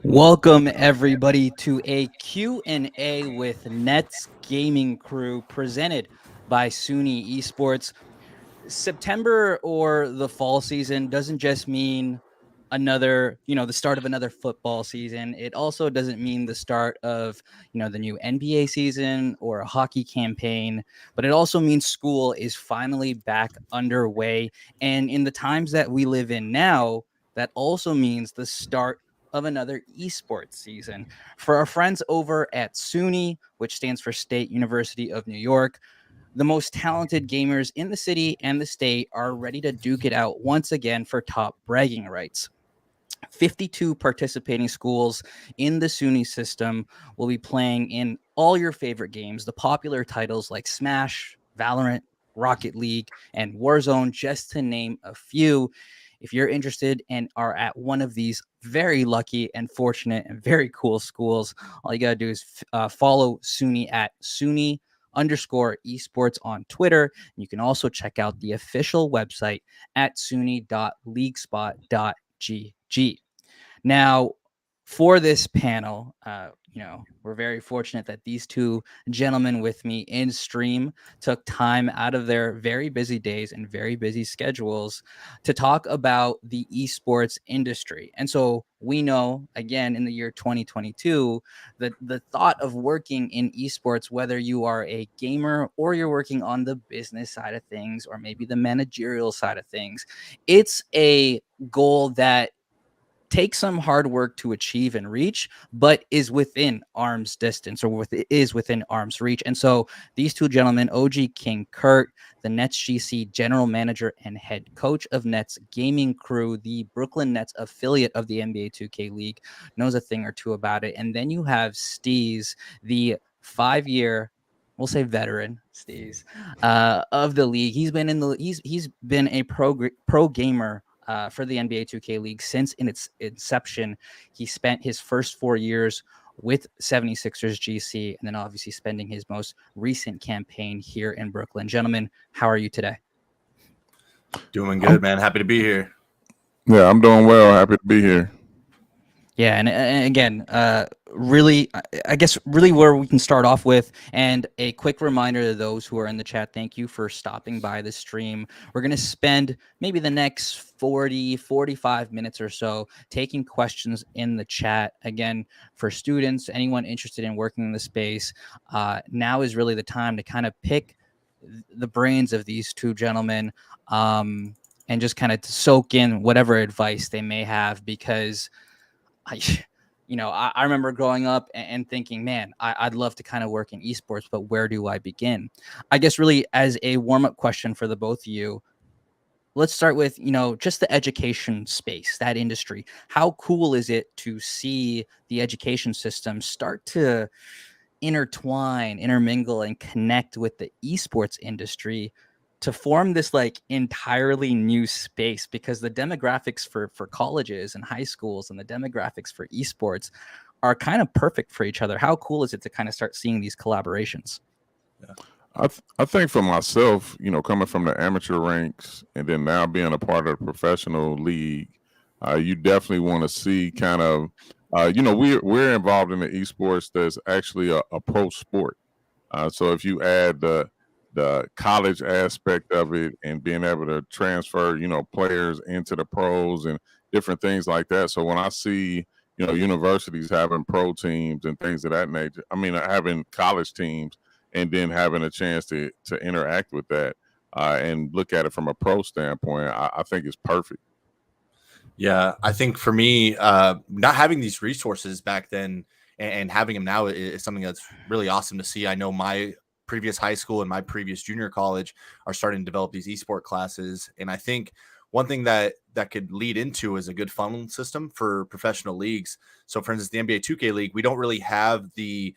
Welcome everybody to a Q&A with Nets Gaming Crew presented by SUNY Esports. September or the fall season doesn't just mean the start of another football season. It also doesn't mean the start of, the new NBA season or a hockey campaign, but it also means school is finally back underway. And in the times that we live in now, that also means the start of another esports season. For our friends over at SUNY, which stands for State University of New York, the most talented gamers in the city and the state are ready to duke it out once again for top bragging rights. 52 participating schools in the SUNY system will be playing in all your favorite games, the popular titles like Smash, Valorant, Rocket League, and Warzone, just to name a few. If you're interested and are at one of these very lucky and fortunate and very cool schools, all you got to do is follow SUNY at SUNY_esports on Twitter. You can also check out the official website at suny.leaguespot.gg. Now, for this panel, we're very fortunate that these two gentlemen with me in stream took time out of their very busy days and very busy schedules to talk about the esports industry. And so we know, again, in the year 2022, that the thought of working in esports, whether you are a gamer or you're working on the business side of things or maybe the managerial side of things, it's a goal that take some hard work to achieve and reach, but is within arm's distance or is within arm's reach. And so these two gentlemen, OG King Curt, the NetsGC general manager and head coach of Nets Gaming Crew, the Brooklyn Nets affiliate of the NBA 2K League, knows a thing or two about it. And then you have Steez, the 5-year, we'll say veteran Steez, of the league. He's been a pro gamer for the NBA 2K League since in its inception. He spent his first 4 years with 76ers GC, and then obviously spending his most recent campaign here in Brooklyn. Gentlemen, how are you today? Doing good, man. Happy to be here. Yeah, I'm doing well. Happy to be here. Yeah, and again, really, I guess really where we can start off with, and a quick reminder to those who are in the chat, thank you for stopping by the stream. We're going to spend maybe the next 45 minutes or so taking questions in the chat. Again, for students, anyone interested in working in the space, now is really the time to kind of pick the brains of these two gentlemen and just kind of soak in whatever advice they may have, because I remember growing up and thinking, man, I'd love to kind of work in esports, but where do I begin? I guess really as a warm-up question for the both of you, let's start with, just the education space, that industry. How cool is it to see the education system start to intermingle, and connect with the esports industry to form this like entirely new space? Because the demographics for colleges and high schools and the demographics for esports are kind of perfect for each other. How cool is it to kind of start seeing these collaborations? Yeah. I think for myself, coming from the amateur ranks and then now being a part of the professional league, you definitely want to see kind of, we're involved in the esports that's actually a pro sport. So if you add the college aspect of it and being able to transfer, players into the pros and different things like that. So when I see, universities having pro teams and things of that nature, having college teams and then having a chance to interact with that and look at it from a pro standpoint, I think it's perfect. Yeah, I think for me, not having these resources back then and having them now is something that's really awesome to see. I know my previous high school and my previous junior college are starting to develop these esport classes, and I think one thing that could lead into is a good funnel system for professional leagues. So, for instance, the NBA 2K League, we don't really have the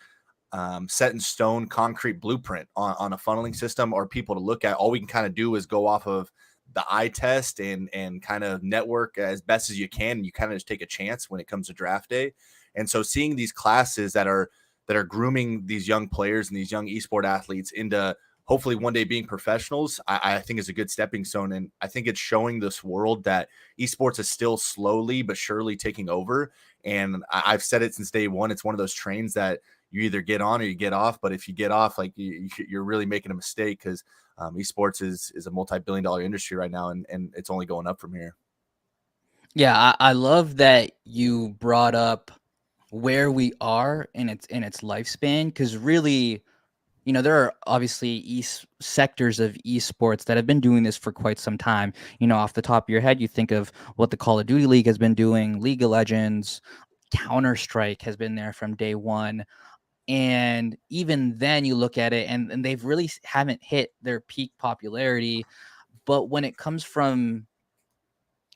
set in stone concrete blueprint on a funneling system or people to look at. All we can kind of do is go off of the eye test and kind of network as best as you can. You kind of just take a chance when it comes to draft day. And so seeing these classes that are grooming these young players and these young esport athletes into hopefully one day being professionals, I think is a good stepping stone. And I think it's showing this world that esports is still slowly but surely taking over. And I've said it since day one. It's one of those trains that you either get on or you get off. But if you get off, like you're really making a mistake, because esports is a multi-billion-dollar industry right now, and it's only going up from here. Yeah, I love that you brought up where we are in its lifespan, because really, there are obviously sectors of esports that have been doing this for quite some time. Off the top of your head, you think of what the Call of Duty League has been doing, League of Legends, Counter-Strike has been there from day one. And even then you look at it and they've really haven't hit their peak popularity. But when it comes from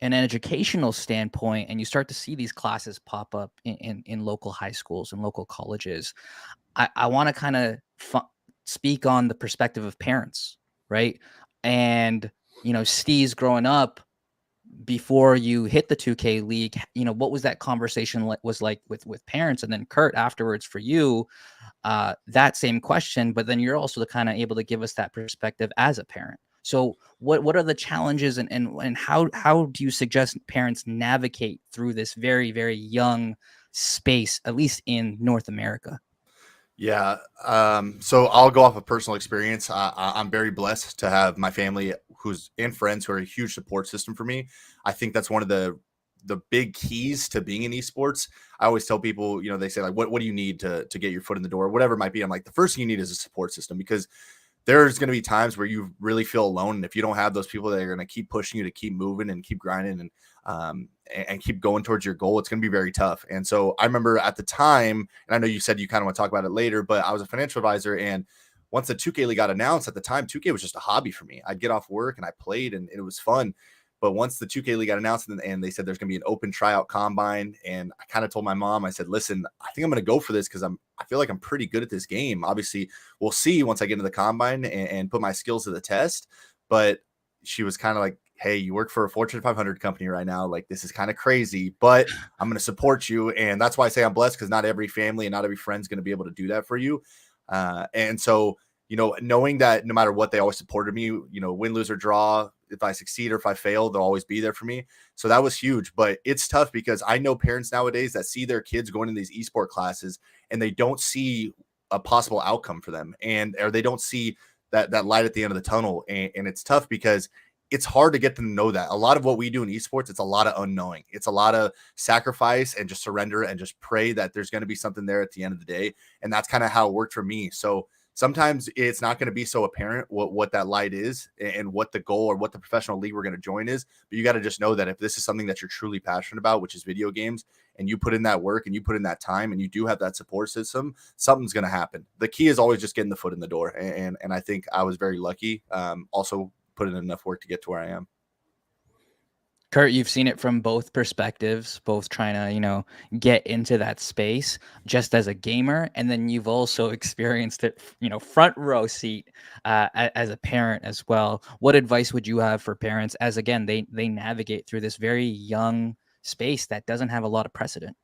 an educational standpoint, and you start to see these classes pop up in local high schools and local colleges, I want to kind of speak on the perspective of parents, right? And, Steez, growing up, before you hit the 2K League, what was that conversation was like with parents? And then Curt, afterwards for you, that same question, but then you're also kind of able to give us that perspective as a parent. So what are the challenges, and how do you suggest parents navigate through this very, very young space, at least in North America? Yeah. So I'll go off of personal experience. I'm very blessed to have my family and friends who are a huge support system for me. I think that's one of the big keys to being in esports. I always tell people, they say like, what do you need to get your foot in the door, whatever it might be. I'm like, the first thing you need is a support system, because there's going to be times where you really feel alone. And if you don't have those people that are going to keep pushing you to keep moving and keep grinding and keep going towards your goal, it's going to be very tough. And so I remember at the time, and I know you said you kind of want to talk about it later, but I was a financial advisor. And once the 2K League got announced, at the time, 2K was just a hobby for me. I'd get off work and I played, and it was fun. But once the 2K League got announced and they said there's going to be an open tryout combine, and I kind of told my mom, I said, listen, I think I'm going to go for this because I feel like I'm pretty good at this game. Obviously, we'll see once I get into the combine and put my skills to the test. But she was kind of like, hey, you work for a Fortune 500 company right now. Like, this is kind of crazy, but I'm going to support you. And that's why I say I'm blessed, because not every family and not every friend's going to be able to do that for you. And so, knowing that no matter what, they always supported me, win, lose, or draw, if I succeed or if I fail, they'll always be there for me. So that was huge. But it's tough, because I know parents nowadays that see their kids going to these esport classes and they don't see a possible outcome for them, or they don't see that light at the end of the tunnel. And it's tough, because it's hard to get them to know that. A lot of what we do in esports, it's a lot of unknowing. It's a lot of sacrifice and just surrender and just pray that there's going to be something there at the end of the day. And that's kind of how it worked for me. So sometimes it's not going to be so apparent what that light is and what the goal or what the professional league we're going to join is. But you got to just know that if this is something that you're truly passionate about, which is video games, and you put in that work and you put in that time and you do have that support system, something's going to happen. The key is always just getting the foot in the door. And I think I was very lucky. Also put in enough work to get to where I am. Curt, you've seen it from both perspectives, both trying to, get into that space just as a gamer. And then you've also experienced it, front row seat as a parent as well. What advice would you have for parents as, again, they navigate through this very young space that doesn't have a lot of precedent?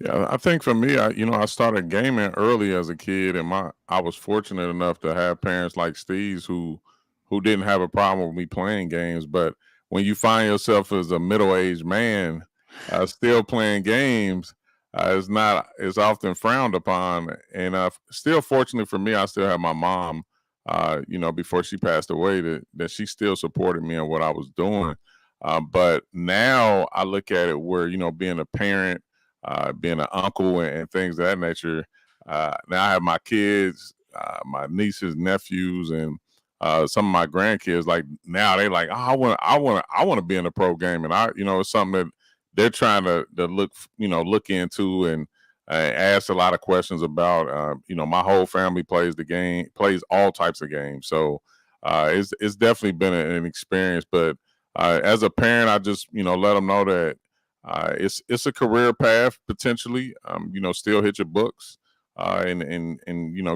Yeah, I think for me, I started gaming early as a kid, and I was fortunate enough to have parents like Steez who didn't have a problem with me playing games. But when you find yourself as a middle-aged man still playing games, it's often frowned upon. And still, fortunately for me, I still have my mom. Before she passed away, that she still supported me in what I was doing. But now I look at it where being a parent, being an uncle, and things of that nature. Now I have my kids, my nieces, nephews, and some of my grandkids. Like now they like, oh, I want to be in the pro game, and it's something that they're trying to look into and ask a lot of questions about. My whole family plays all types of games, so it's definitely been an experience. But as a parent, I just let them know that it's a career path potentially. Still hit your books and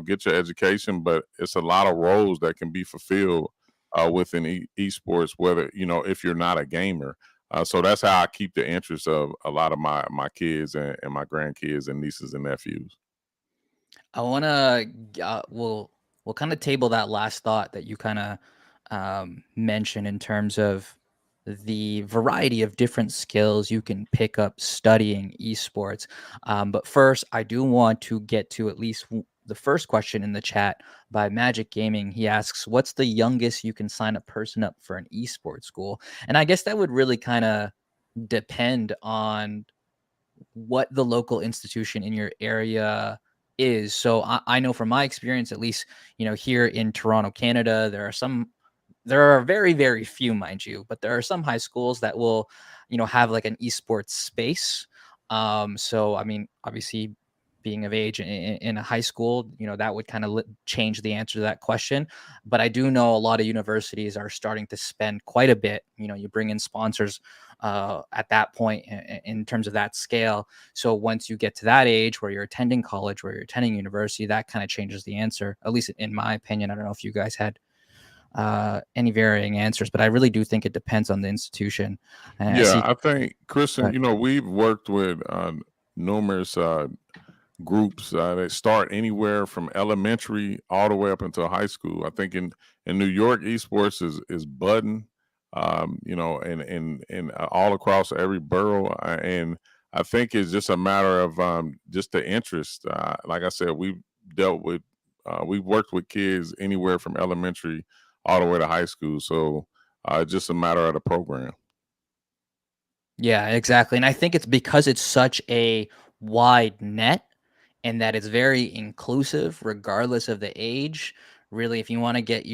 get your education, but it's a lot of roles that can be fulfilled within esports, whether if you're not a gamer. So that's how I keep the interest of a lot of my kids and my grandkids and nieces and nephews. I want to we'll we'll kind of table that last thought that you kind of mentioned in terms of the variety of different skills you can pick up studying esports. But first, I do want to get to at least the first question in the chat by Magic Gaming. He asks, what's the youngest you can sign a person up for an esports school? And I guess that would really kind of depend on what the local institution in your area is. So I know from my experience, at least, here in Toronto, Canada, there are very, very few, mind you, but there are some high schools that will, have like an esports space. So, I mean, obviously being of age in a high school, that would kind of change the answer to that question. But I do know a lot of universities are starting to spend quite a bit. You bring in sponsors at that point in terms of that scale. So once you get to that age where you're attending college, where you're attending university, that kind of changes the answer, at least in my opinion. I don't know if you guys had any varying answers, but I really do think it depends on the institution. Yeah, I think, Kristian, Right. we've worked with numerous groups that start anywhere from elementary all the way up until high school. I think in New York, esports is budding, and all across every borough. And I think it's just a matter of just the interest. Like I said, we've worked with kids anywhere from elementary all the way to high school. So it's just a matter of the program. Yeah, exactly. And I think it's because it's such a wide net and that it's very inclusive regardless of the age. Really, if you want to get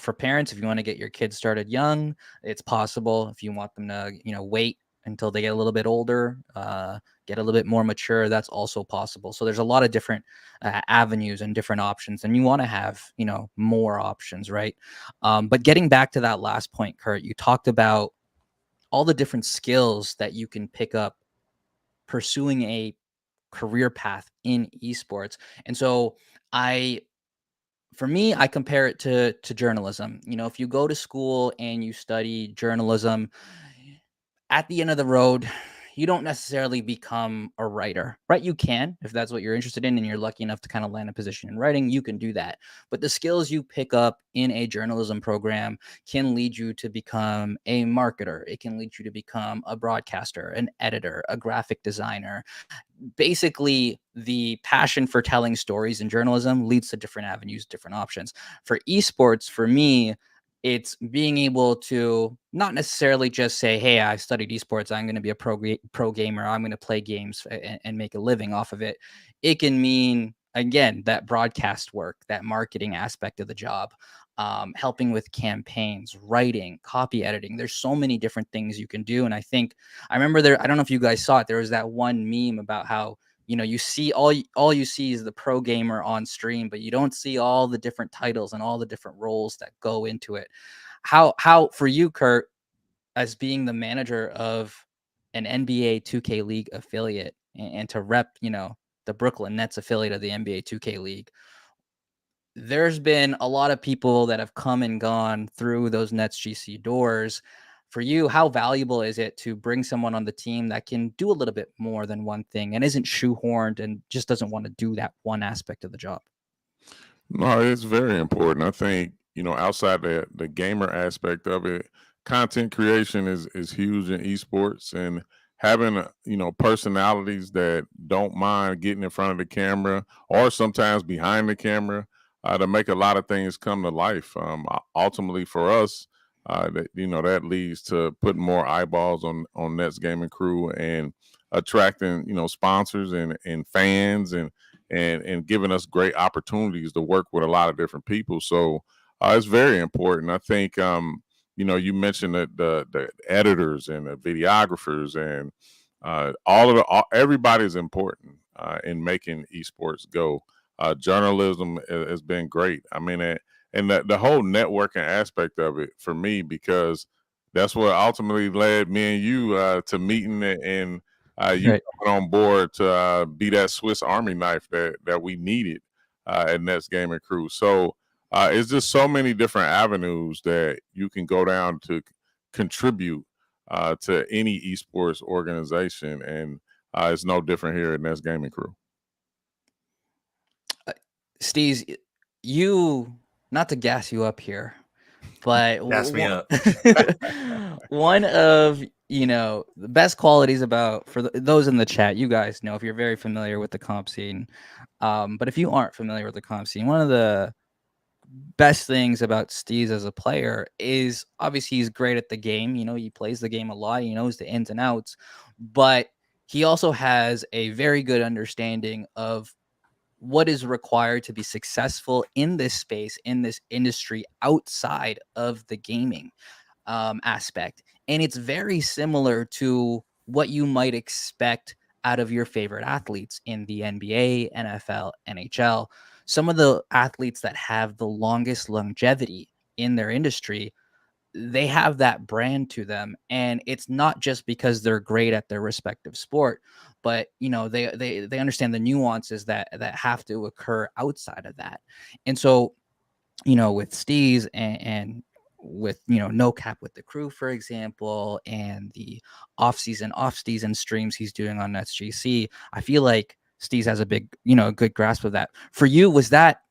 for parents, if you want to get your kids started young, it's possible. If you want them to, wait until they get a little bit older, get a little bit more mature, that's also possible. So there's a lot of different avenues and different options, and you want to have, more options, right? But getting back to that last point, Curt, you talked about all the different skills that you can pick up pursuing a career path in esports. And so for me, I compare it to journalism. If you go to school and you study journalism, at the end of the road, you don't necessarily become a writer, right? You can, if that's what you're interested in and you're lucky enough to kind of land a position in writing, you can do that. But the skills you pick up in a journalism program can lead you to become a marketer. It can lead you to become a broadcaster, an editor, a graphic designer. Basically, the passion for telling stories in journalism leads to different avenues, different options. For esports, for me, it's being able to not necessarily just say, hey, I studied esports, I'm going to be a pro gamer, I'm going to play games and make a living off of it. It can mean, again, that broadcast work, that marketing aspect of the job, helping with campaigns, writing, copy editing. There's so many different things you can do. And I remember I don't know if you guys saw it, there was that one meme about how you see all you see is the pro gamer on stream, but you don't see all the different titles and all the different roles that go into it. How for you, Curt, as being the manager of an NBA 2K League affiliate and to rep, the Brooklyn Nets affiliate of the NBA 2K League, there's been a lot of people that have come and gone through those NetsGC doors. For you, how valuable is it to bring someone on the team that can do a little bit more than one thing and isn't shoehorned and just doesn't want to do that one aspect of the job? No, it's very important. I think, outside the gamer aspect of it, content creation is huge in esports, and having, personalities that don't mind getting in front of the camera or sometimes behind the camera to make a lot of things come to life. Ultimately for us, that leads to putting more eyeballs on Nets Gaming Crew and attracting, sponsors and fans and giving us great opportunities to work with a lot of different people. So it's very important. I think you mentioned that the editors and the videographers and everybody's important in making esports go. Journalism has been great. I mean, and the whole networking aspect of it for me, because that's what ultimately led me and you to meeting and you Right. coming on board to be that Swiss Army knife that we needed at Nets Gaming Crew. So it's just so many different avenues that you can go down to contribute to any esports organization, and it's no different here at Nets Gaming Crew. Steez, you not to gas you up here, but Gas me up. one of the best qualities about for those in the chat, you guys know if you're very familiar with the comp scene, but if you aren't familiar with the comp scene, one of the best things about Steez as a player is obviously he's great at the game. He plays the game a lot. He knows the ins and outs, but he also has a very good understanding of what is required to be successful in this space, in this industry outside of the gaming aspect. And it's very similar to what you might expect out of your favorite athletes in the NBA, NFL, NHL. Some of the athletes that have the longest longevity in their industry, they have that brand to them, and it's not just because they're great at their respective sport, but they understand the nuances that have to occur outside of that. And so with Steez and with no cap with the crew, for example, and the off-season streams he's doing on NetsGC, I feel like Steez has a big a good grasp of that. For you, was that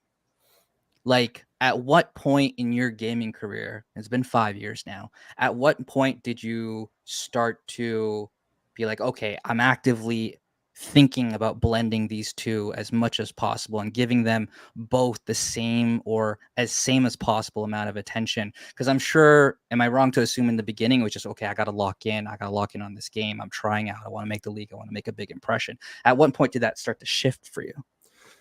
like at what point in your gaming career, it's been 5 years now, at what point did you start to be like, okay, I'm actively thinking about blending these two as much as possible and giving them both the same or as same as possible amount of attention? Because I'm sure, am I wrong to assume in the beginning it was just, okay, I got to lock in on this game, I'm trying out, I want to make the league, I want to make a big impression? At what point did that start to shift for you?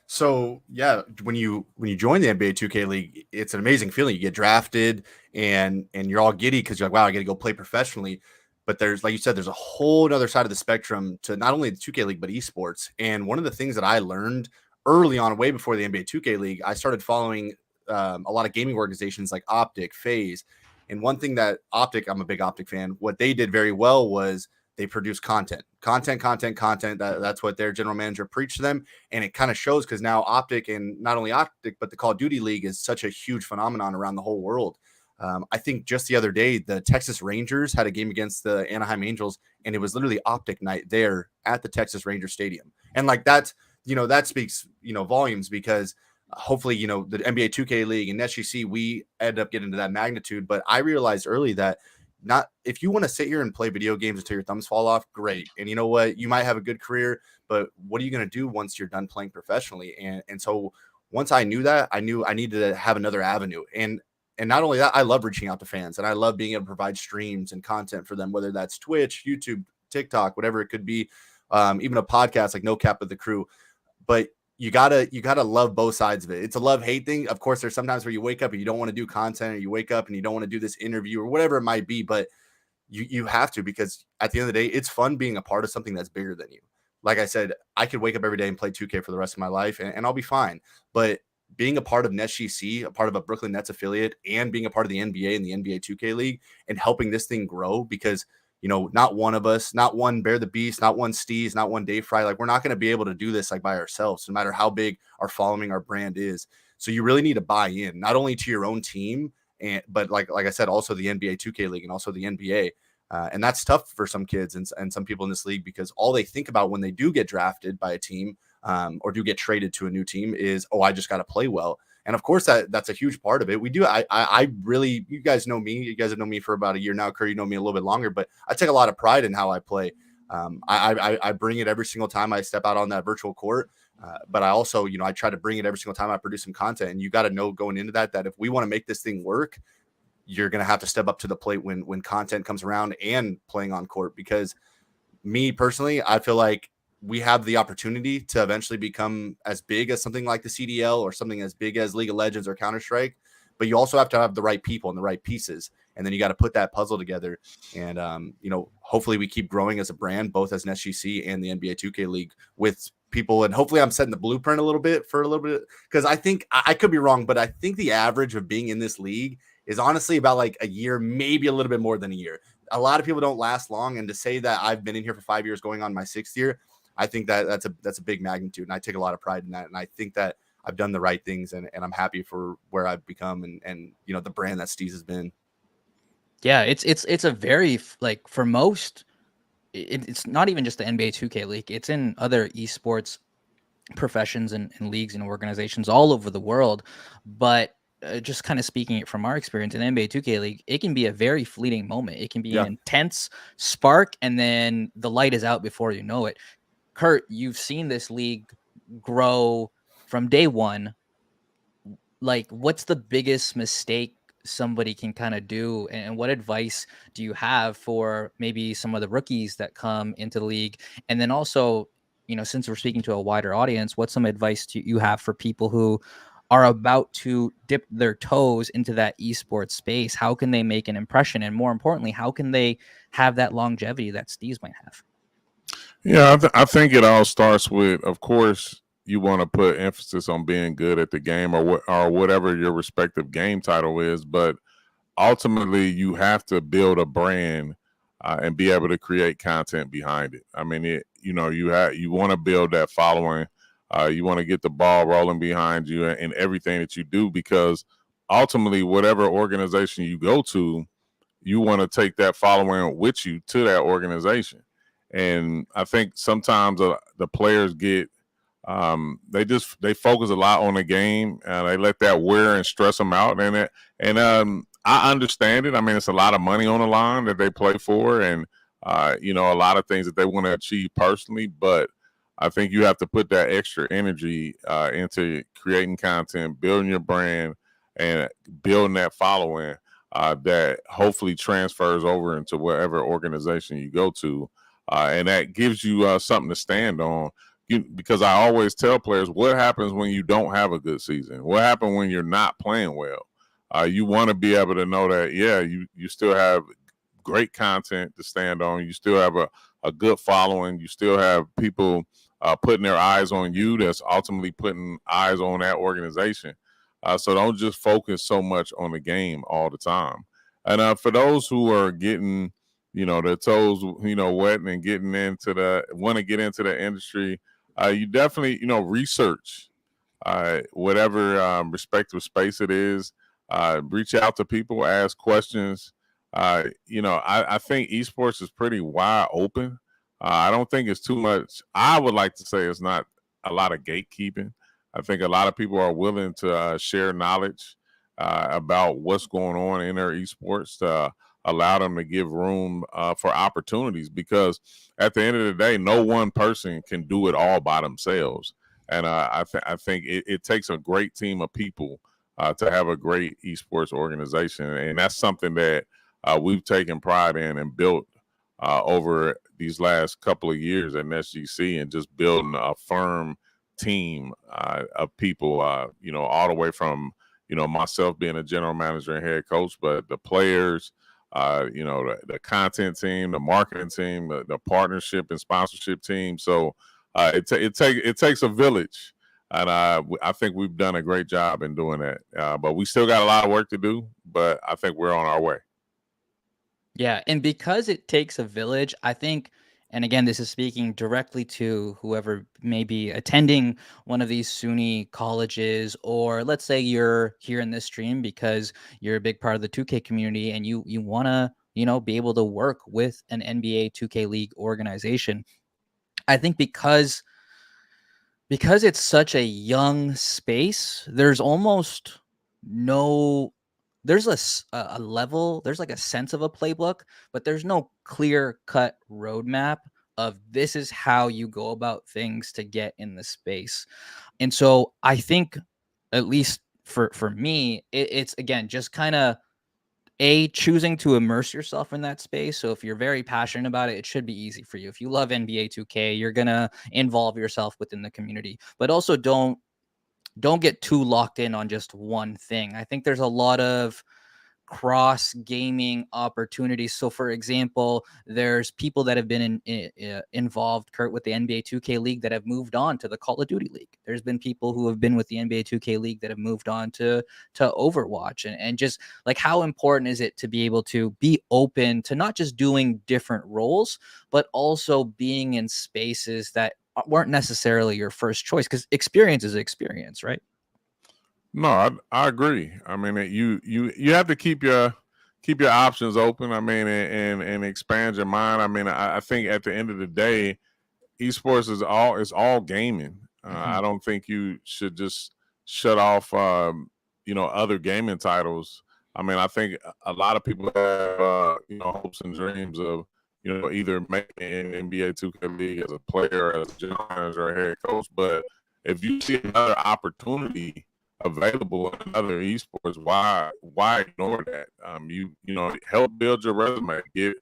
So yeah, when you join the NBA 2K League, it's an amazing feeling. You get drafted and you're all giddy because you're like, wow, I got to go play professionally. But there's, like you said, there's a whole other side of the spectrum to not only the 2K League but esports. And one of the things that I learned early on, way before the NBA 2K League, I started following a lot of gaming organizations like Optic, FaZe. And one thing that Optic, I'm a big Optic fan, what they did very well was they produce content. That's what their general manager preached to them. And it kind of shows because now Optic, and not only Optic, but the Call of Duty League is such a huge phenomenon around the whole world. I think just the other day, the Texas Rangers had a game against the Anaheim Angels, and it was literally Optic night there at the Texas Ranger Stadium. And like that speaks, volumes, because hopefully, the NBA 2K League and NetsGC, we end up getting to that magnitude. But I realized early that not if you want to sit here and play video games until your thumbs fall off, great. And you know what? You might have a good career, but what are you going to do once you're done playing professionally? And so once I knew that, I knew I needed to have another avenue. And not only that, I love reaching out to fans, and I love being able to provide streams and content for them, whether that's Twitch, YouTube, TikTok, whatever it could be, even a podcast like No Cap with the Crew. But you gotta love both sides of it. It's a love-hate thing. Of course, there's sometimes where you wake up and you don't want to do content, or you wake up and you don't want to do this interview or whatever it might be, but you have to, because at the end of the day, it's fun being a part of something that's bigger than you. Like I said, I could wake up every day and play 2K for the rest of my life, and I'll be fine. But being a part of NetsGC, a part of a Brooklyn Nets affiliate, and being a part of the NBA and the NBA 2K League, and helping this thing grow, because not one of us, not one Bear the Beast, not one Steez, not one Dave Fry, like we're not going to be able to do this like by ourselves, no matter how big our following, our brand is. So you really need to buy in, not only to your own team, but like I said, also the NBA 2K League and also the NBA. And that's tough for some kids and some people in this league, because all they think about when they do get drafted by a team, or do get traded to a new team, is, oh, I just got to play well. And of course, that's a huge part of it. We do. I really, you guys know me. You guys have known me for about a year now. Curt, you know me a little bit longer, but I take a lot of pride in how I play. I bring it every single time I step out on that virtual court. But I also, I try to bring it every single time I produce some content. And you got to know going into that if we want to make this thing work, you're going to have to step up to the plate when content comes around and playing on court. Because me personally, I feel like we have the opportunity to eventually become as big as something like the CDL, or something as big as League of Legends or Counter-Strike, but you also have to have the right people and the right pieces. And then you got to put that puzzle together. And, hopefully we keep growing as a brand, both as NetsGC and the NBA 2K League, with people. And hopefully I'm setting the blueprint a little bit, because I think I could be wrong, but I think the average of being in this league is honestly about like a year, maybe a little bit more than a year. A lot of people don't last long. And to say that I've been in here for 5 years, going on my 6th year, I think that's a big magnitude, and I take a lot of pride in that. And I think that I've done the right things, and I'm happy for where I've become, and the brand that Steez has been. Yeah, it's a very, like, for most, it's not even just the NBA 2K League. It's in other esports professions and leagues and organizations all over the world. But just kind of speaking it from our experience in NBA 2K League, it can be a very fleeting moment. It can be an intense spark, and then the light is out before you know it. Curt, you've seen this league grow from day one. Like, what's the biggest mistake somebody can kind of do, and what advice do you have for maybe some of the rookies that come into the league? And then also, since we're speaking to a wider audience, what's some advice you have for people who are about to dip their toes into that esports space? How can they make an impression? And more importantly, how can they have that longevity that Steez might have? Yeah, I think it all starts with, of course, you want to put emphasis on being good at the game, or whatever your respective game title is. But ultimately, you have to build a brand and be able to create content behind it. I mean, you want to build that following. You want to get the ball rolling behind you and everything that you do, because ultimately, whatever organization you go to, you want to take that following with you to that organization. And I think sometimes the players get they focus a lot on the game, and they let that wear and stress them out. And I understand it. I mean, it's a lot of money on the line that they play for, and a lot of things that they want to achieve personally. But I think you have to put that extra energy into creating content, building your brand, and building that following that hopefully transfers over into whatever organization you go to. And that gives you something to stand on. Because I always tell players, what happens when you don't have a good season? What happens when you're not playing well? You want to be able to know that, you still have great content to stand on. You still have a good following. You still have people putting their eyes on you that's ultimately putting eyes on that organization. So don't just focus so much on the game all the time. And for those who are getting, their toes, wet and want to get into the industry, you definitely, research whatever respective space it is. Reach out to people, ask questions. I think esports is pretty wide open. I don't think it's too much. I would like to say it's not a lot of gatekeeping. I think a lot of people are willing to share knowledge about what's going on in their esports to allow them to give room for opportunities, because at the end of the day, no one person can do it all by themselves. And I think it takes a great team of people to have a great esports organization. And that's something that we've taken pride in and built over these last couple of years at NetsGC, and just building a firm team of people, all the way from, myself being a general manager and head coach, but the players, the content team, the marketing team, the partnership and sponsorship team. So it takes a village, and I think we've done a great job in doing that. But we still got a lot of work to do, but I think we're on our way. Yeah, and because it takes a village, I think, and again, this is speaking directly to whoever may be attending one of these SUNY colleges, or let's say you're here in this stream because you're a big part of the 2K community and you want to, be able to work with an NBA 2K League organization. I think because it's such a young space, there's almost no there's a level, there's like a sense of a playbook, but there's no clear cut roadmap of this is how you go about things to get in the space. And so I think, at least for me, it's again just kind of choosing to immerse yourself in that space. So if you're very passionate about it, it should be easy for you. If you love NBA 2K, you're gonna involve yourself within the community, but also don't get too locked in on just one thing. I think there's a lot of cross gaming opportunities. So for example, there's people that have been involved, Curt, with the NBA 2K League that have moved on to the Call of Duty League. There's been people who have been with the NBA 2K League that have moved on to Overwatch. And just like, how important is it to be able to be open to not just doing different roles, but also being in spaces that weren't necessarily your first choice, because experience is experience, right? No, I agree. I mean, you have to keep your options open. I mean, and expand your mind. I mean, I think at the end of the day, esports is all gaming. I don't think you should just shut off, other gaming titles. I mean, I think a lot of people have, hopes and dreams of, either making an NBA 2K League as a player, as a general manager, or head coach. But if you see another opportunity available in other esports, why ignore that? Help build your resume. Get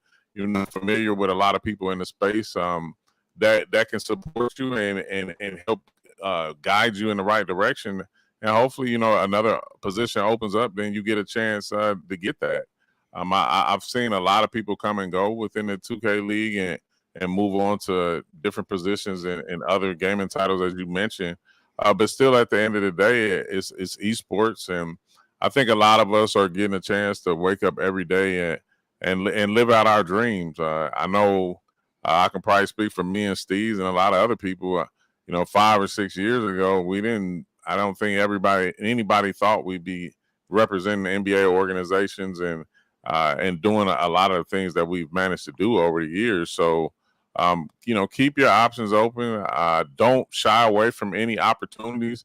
familiar with a lot of people in the space that can support you and help guide you in the right direction. And hopefully, another position opens up, then you get a chance to get that. I've seen a lot of people come and go within the 2K League and move on to different positions in other gaming titles, as you mentioned. But still, at the end of the day, it's esports, and I think a lot of us are getting a chance to wake up every day and live out our dreams. I know I can probably speak for me and Steez and a lot of other people. 5 or 6 years ago, I don't think anybody thought we'd be representing the NBA organizations and doing a lot of the things that we've managed to do over the years. So, keep your options open. Don't shy away from any opportunities.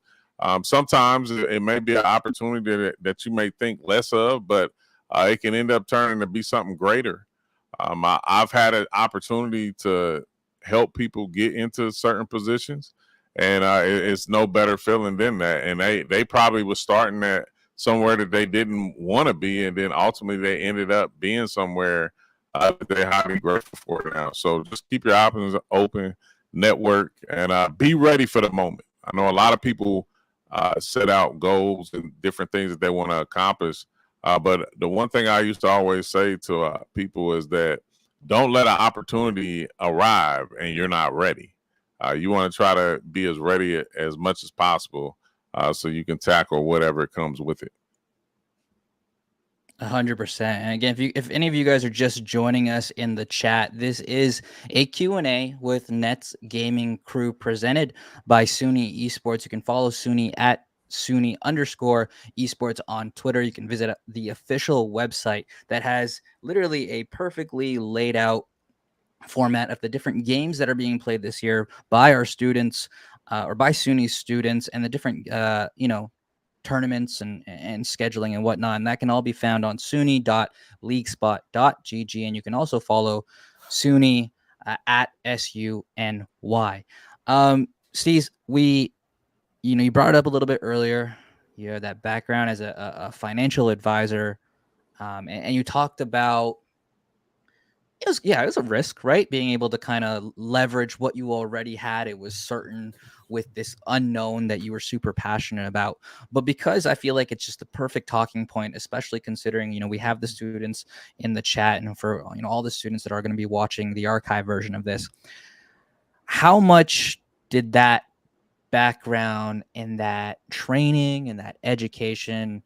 Sometimes it may be an opportunity that you may think less of, but it can end up turning to be something greater. I've had an opportunity to help people get into certain positions, and it's no better feeling than that. And they probably was starting at somewhere that they didn't want to be, and then ultimately they ended up being somewhere that they're highly grateful for now. So just keep your options open, network, and be ready for the moment. I know a lot of people set out goals and different things that they want to accomplish. But the one thing I used to always say to people is that don't let an opportunity arrive and you're not ready. You want to try to be as ready as much as possible so you can tackle whatever comes with it. 100%. And again, if any of you guys are just joining us in the chat, this is a Q&A with Nets Gaming Crew presented by SUNY Esports. You can follow SUNY at SUNY_esports on Twitter. You can visit the official website that has literally a perfectly laid out format of the different games that are being played this year by our students or by SUNY students, and the different tournaments and scheduling and whatnot. And that can all be found on suny.leaguespot.gg. And you can also follow SUNY at SUNY. Steez, you brought it up a little bit earlier. You have that background as a financial advisor. And you talked about, it was a risk, right? Being able to kind of leverage what you already had. It was certain with this unknown that you were super passionate about. But because I feel like it's just the perfect talking point, especially considering, we have the students in the chat, and for, all the students that are going to be watching the archive version of this, how much did that background and that training and that education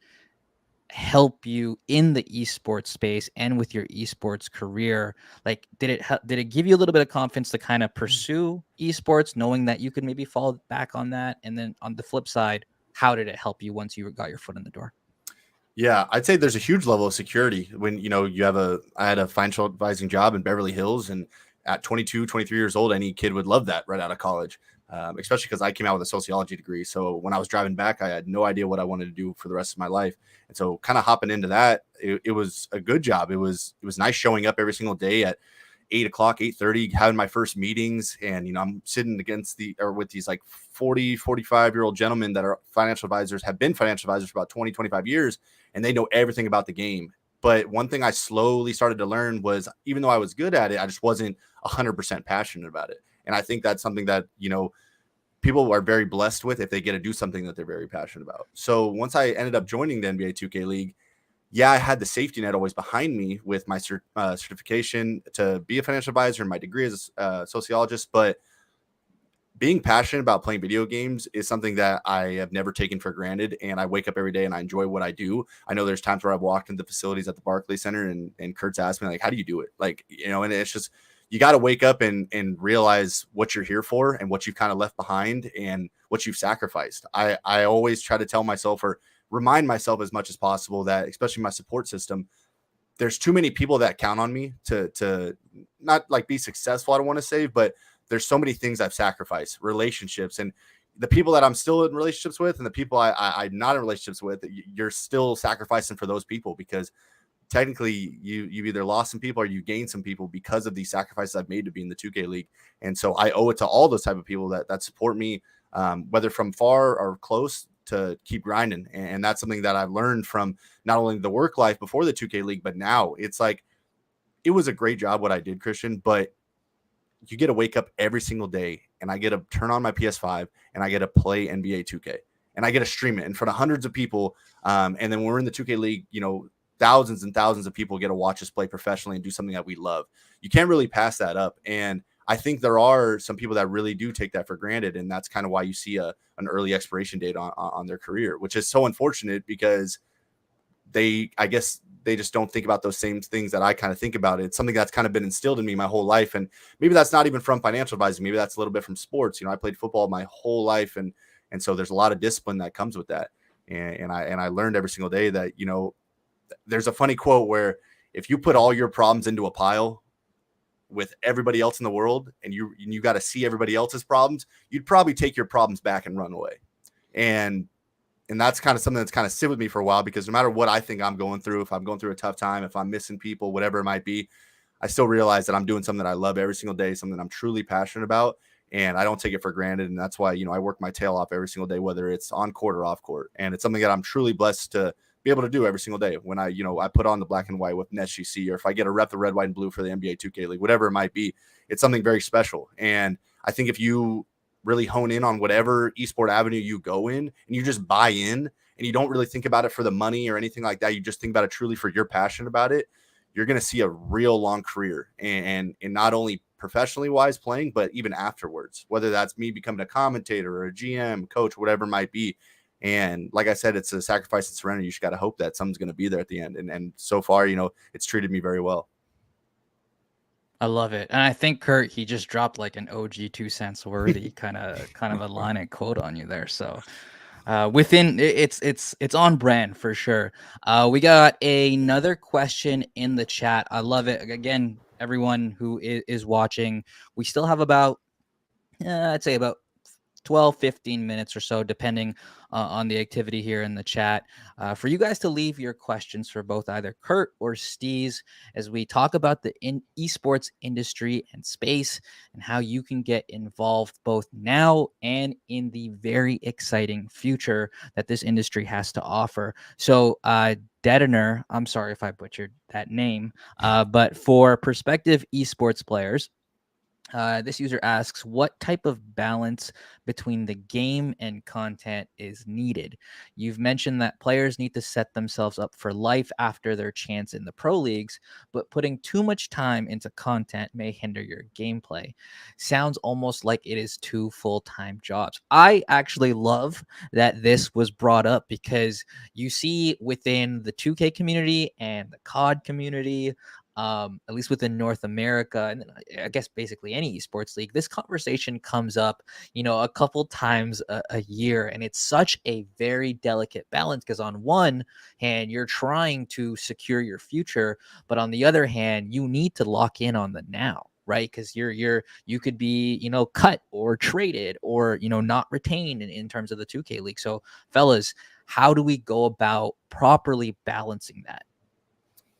help you in the esports space and with your esports career? Like, did it give you a little bit of confidence to kind of pursue esports, knowing that you could maybe fall back on that? And then on the flip side, how did it help you once you got your foot in the door? Yeah, I'd say there's a huge level of security when, I had a financial advising job in Beverly Hills, and at 22, 23 years old, any kid would love that right out of college. Especially because I came out with a sociology degree. So when I was driving back, I had no idea what I wanted to do for the rest of my life. And so kind of hopping into that, it was a good job. It was nice showing up every single day at 8 o'clock, 8:30, having my first meetings. And, I'm sitting with these like 40, 45-year-old gentlemen that are financial advisors, have been financial advisors for about 20, 25 years, and they know everything about the game. But one thing I slowly started to learn was, even though I was good at it, I just wasn't 100% passionate about it. And I think that's something that, people are very blessed with if they get to do something that they're very passionate about. So once I ended up joining the NBA 2K League, I had the safety net always behind me with my certification to be a financial advisor and my degree as a sociologist. But being passionate about playing video games is something that I have never taken for granted. And I wake up every day and I enjoy what I do. I know there's times where I've walked into facilities at the Barclays Center and Curt's asked me, like, how do you do it? Like, and it's just, you got to wake up and realize what you're here for and what you've kind of left behind and what you've sacrificed. I always try to tell myself, or remind myself as much as possible, that especially my support system, there's too many people that count on me to not like be successful. I don't want to say, but there's so many things I've sacrificed, relationships. And, the people that I'm still in relationships with and the people I'm not in relationships with, you're still sacrificing for those people, because technically you've either lost some people or you gained some people because of these sacrifices I've made to be in the 2K league. And so I owe it to all those type of people that support me, whether from far or close, to keep grinding. And that's something that I've learned from not only the work life before the 2K league, but now it's like, it was a great job what I did, Kristian, but you get to wake up every single day and I get to turn on my PS5 and I get to play NBA 2K and I get to stream it in front of hundreds of people. And then when we're in the 2K league, thousands and thousands of people get to watch us play professionally and do something that we love. You can't really pass that up. And I think there are some people that really do take that for granted. And that's kind of why you see an early expiration date on their career, which is so unfortunate, because I guess they just don't think about those same things that I kind of think about. It's something that's kind of been instilled in me my whole life. And maybe that's not even from financial advising. Maybe that's a little bit from sports. I played football my whole life. And so there's a lot of discipline that comes with that. And I learned every single day that, there's a funny quote where if you put all your problems into a pile with everybody else in the world and you got to see everybody else's problems, you'd probably take your problems back and run away. And that's kind of something that's kind of sit with me for a while, because no matter what I think I'm going through, if I'm going through a tough time, if I'm missing people, whatever it might be, I still realize that I'm doing something that I love every single day, something I'm truly passionate about, and I don't take it for granted. And that's why, I work my tail off every single day, whether it's on court or off court. And it's something that I'm truly blessed to be able to do every single day. When I put on the black and white with NetsGC, or if I get to rep the red, white, and blue for the NBA 2K league, whatever it might be, it's something very special. And I think if you really hone in on whatever esport avenue you go in and you just buy in, and you don't really think about it for the money or anything like that, you just think about it truly for your passion about it, you're going to see a real long career, and not only professionally wise playing, but even afterwards, whether that's me becoming a commentator or a GM, coach, whatever it might be. And like I said, it's a sacrifice and surrender. You just got to hope that something's going to be there at the end. And so far, it's treated me very well. I love it. And I think Curt, he just dropped like an OG 2 cents worthy kind of a line and quote on you there. So within it's on brand for sure. We got another question in the chat. I love it. Again, everyone who is watching, we still have about I'd say about 12-15 minutes or so, depending on the activity here in the chat, for you guys to leave your questions for both either Curt or Steez as we talk about the esports industry and space and how you can get involved both now and in the very exciting future that this industry has to offer. So Dedener, I'm sorry if I butchered that name, but for prospective esports players, this user asks, what type of balance between the game and content is needed? You've mentioned that players need to set themselves up for life after their chance in the pro leagues, but putting too much time into content may hinder your gameplay. Sounds almost like it is 2 full-time jobs. I actually love that this was brought up, because you see within the 2K community and the COD community, at least within North America, and I guess basically any esports league, this conversation comes up, a couple times a year. And it's such a very delicate balance, because on one hand, you're trying to secure your future, but on the other hand, you need to lock in on the now, right? Because you could be, cut or traded or, not retained in terms of the 2K league. So fellas, how do we go about properly balancing that?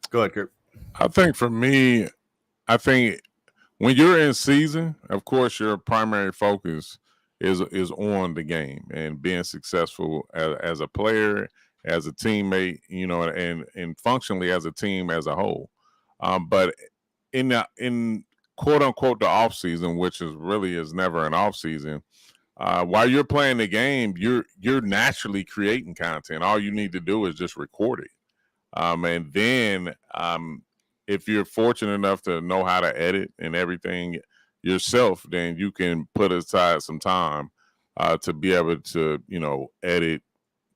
Go ahead, Curt. I think for me, when you're in season, of course, your primary focus is on the game and being successful as a player, as a teammate, and functionally as a team as a whole. But in quote unquote the off season, which is never an off season, while you're playing the game, you're naturally creating content. All you need to do is just record it. And then if you're fortunate enough to know how to edit and everything yourself, then you can put aside some time to be able to, edit,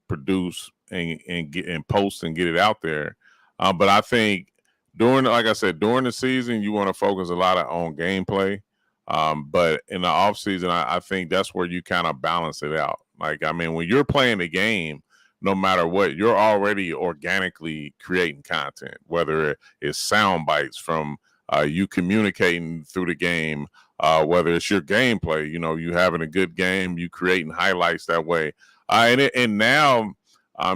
produce, and get and post and get it out there. But I think during the season, you want to focus a lot on gameplay. But in the off season, I think that's where you kind of balance it out. When you're playing the game, no matter what, you're already organically creating content, whether it's sound bites from you communicating through the game, whether it's your gameplay, you having a good game, you creating highlights that way. And now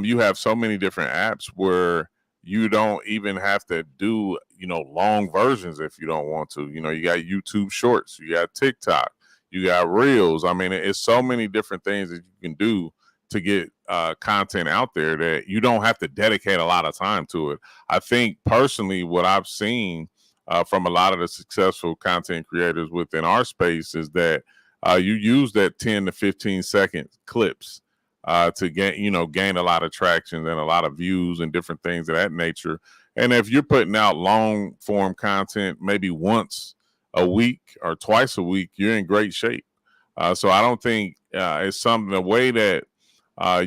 you have so many different apps where you don't even have to do, long versions if you don't want to. You got YouTube Shorts, you got TikTok, you got Reels. I mean, it's so many different things that you can do to get content out there that you don't have to dedicate a lot of time to it. I think personally, what I've seen from a lot of the successful content creators within our space is that you use that 10 to 15 second clips to gain a lot of traction and a lot of views and different things of that nature. And if you're putting out long form content maybe once a week or twice a week, you're in great shape. So I don't think it's something, the way that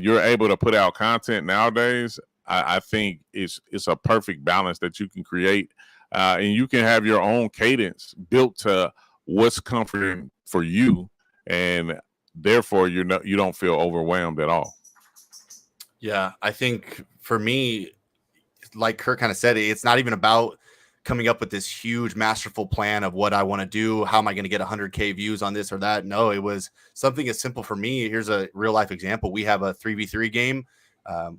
you're able to put out content nowadays, I think it's a perfect balance that you can create, and you can have your own cadence built to what's comforting for you, and therefore you don't feel overwhelmed at all. Yeah, I think for me, like Curt kind of said, it's not even about coming up with this huge masterful plan of what I want to do. How am I going to get 100K views on this or that? No, it was something as simple for me. Here's a real life example. We have a 3v3 game.